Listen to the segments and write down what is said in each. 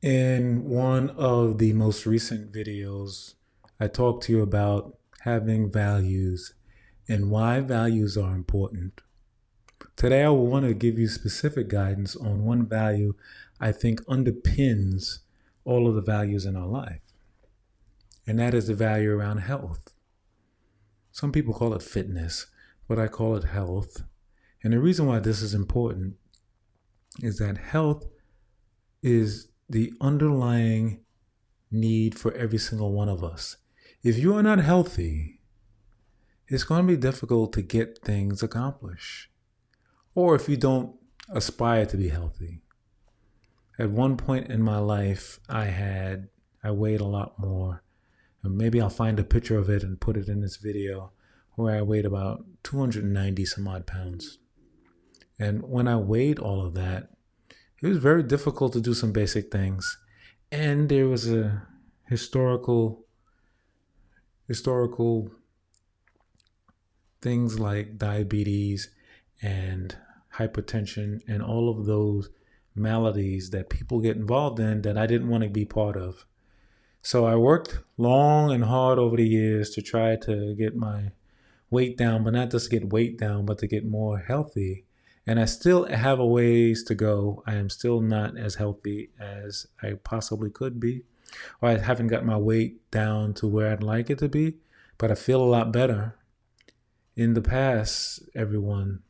In one of the most recent videos, I talked to you about having values and why values are important. Today, I will want to give you specific guidance on one value I think underpins all of the values in our life, and that is the value around health. Some people call it fitness, but I call it health. And the reason why this is important is that health is the underlying need for every single one of us. If you are not healthy, it's going to be difficult to get things accomplished. Or if you don't aspire to be healthy. At one point in my life, I weighed a lot more. And maybe I'll find a picture of it and put it in this video, where I weighed about 290 some odd pounds. And when I weighed all of that, it was very difficult to do some basic things. And there was a historical things like diabetes and hypertension and all of those maladies that people get involved in that I didn't want to be part of. So I worked long and hard over the years to try to get my weight down, but not just get weight down, but to get more healthy. And I still have a ways to go. I am still not as healthy as I possibly could be, or I haven't got my weight down to where I'd like it to be, but I feel a lot better. In the past, everyone,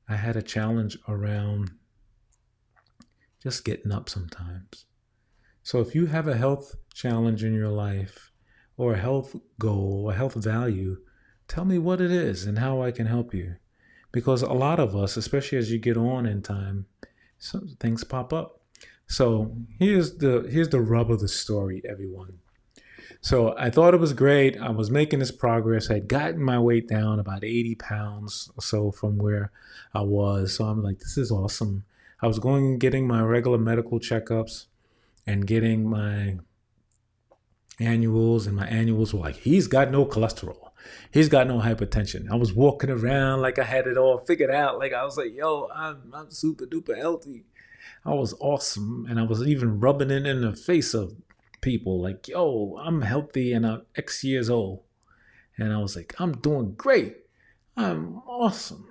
I had a challenge around just getting up sometimes. So if you have a health challenge in your life, or a health goal, a health value, tell me what it is and how I can help you. Because a lot of us, especially as you get on in time, some things pop up. So here's the rub of the story, everyone. So I thought it was great. I was making this progress. I had gotten my weight down about 80 pounds or so from where I was. So I'm like, this is awesome. I was going and getting my regular medical checkups and getting my annuals, and my annuals were like, he's got no cholesterol. He's got no hypertension. I was walking around like I had it all figured out. Like I was like, yo, I'm super duper healthy. I was awesome. And I was even rubbing it in the face of people like, yo, I'm healthy and I'm X years old. And I was like, I'm doing great. I'm awesome.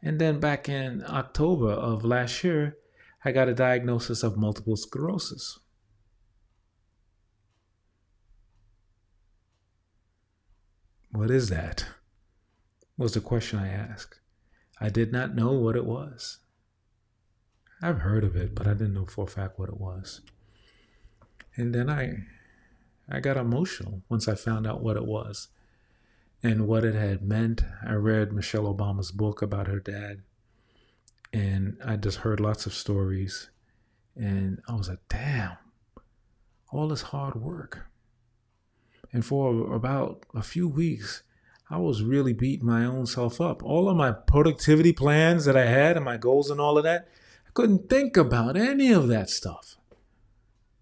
And then back in October of last year, I got a diagnosis of multiple sclerosis. What is that? Was the question I asked. I did not know what it was. I've heard of it, but I didn't know for a fact what it was. And then I got emotional once I found out what it was and what it had meant. I read Michelle Obama's book about her dad, and I just heard lots of stories. And I was like, damn, all this hard work. And for about a few weeks, I was really beating my own self up. All of my productivity plans that I had and my goals and all of that, I couldn't think about any of that stuff.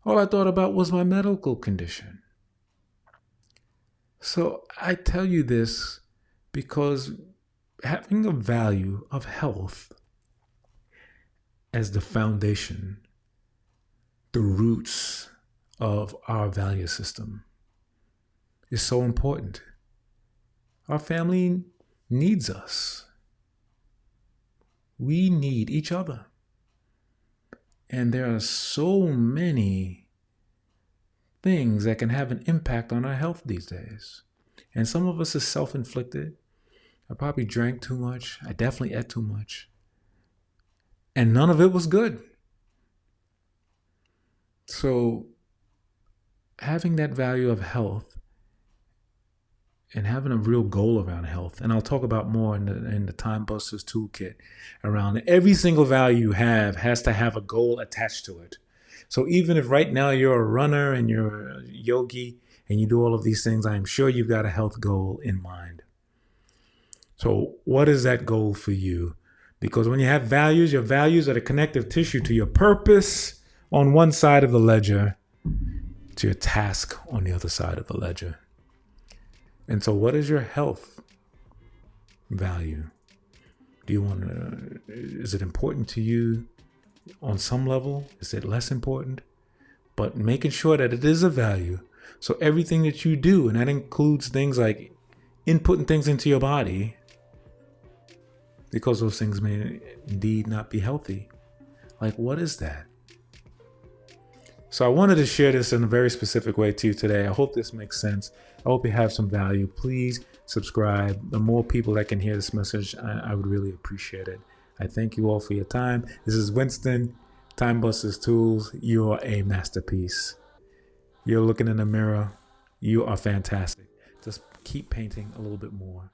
All I thought about was my medical condition. So I tell you this because having a value of health as the foundation, the roots of our value system, is so important. Our family needs us. We need each other. And there are so many things that can have an impact on our health these days. And some of us is self-inflicted. I probably drank too much. I definitely ate too much. And none of it was good. So having that value of health and having a real goal around health, and I'll talk about more in the Time Busters Toolkit around every single value you have has to have a goal attached to it. So even if right now you're a runner and you're a yogi and you do all of these things, I am sure you've got a health goal in mind. So what is that goal for you? Because when you have values, your values are the connective tissue to your purpose on one side of the ledger, to your task on the other side of the ledger. And so what is your health value? Is it important to you on some level? Is it less important? but making sure that it is of value. So everything that you do, and that includes things like inputting things into your body, because those things may indeed not be healthy. Like, what is that? So I wanted to share this in a very specific way to you today. I hope this makes sense. I hope you have some value. Please subscribe. The more people that can hear this message, I would really appreciate it. I thank you all for your time. This is Winston, Time Busters Tools. You are a masterpiece. You're looking in the mirror. You are fantastic. Just keep painting a little bit more.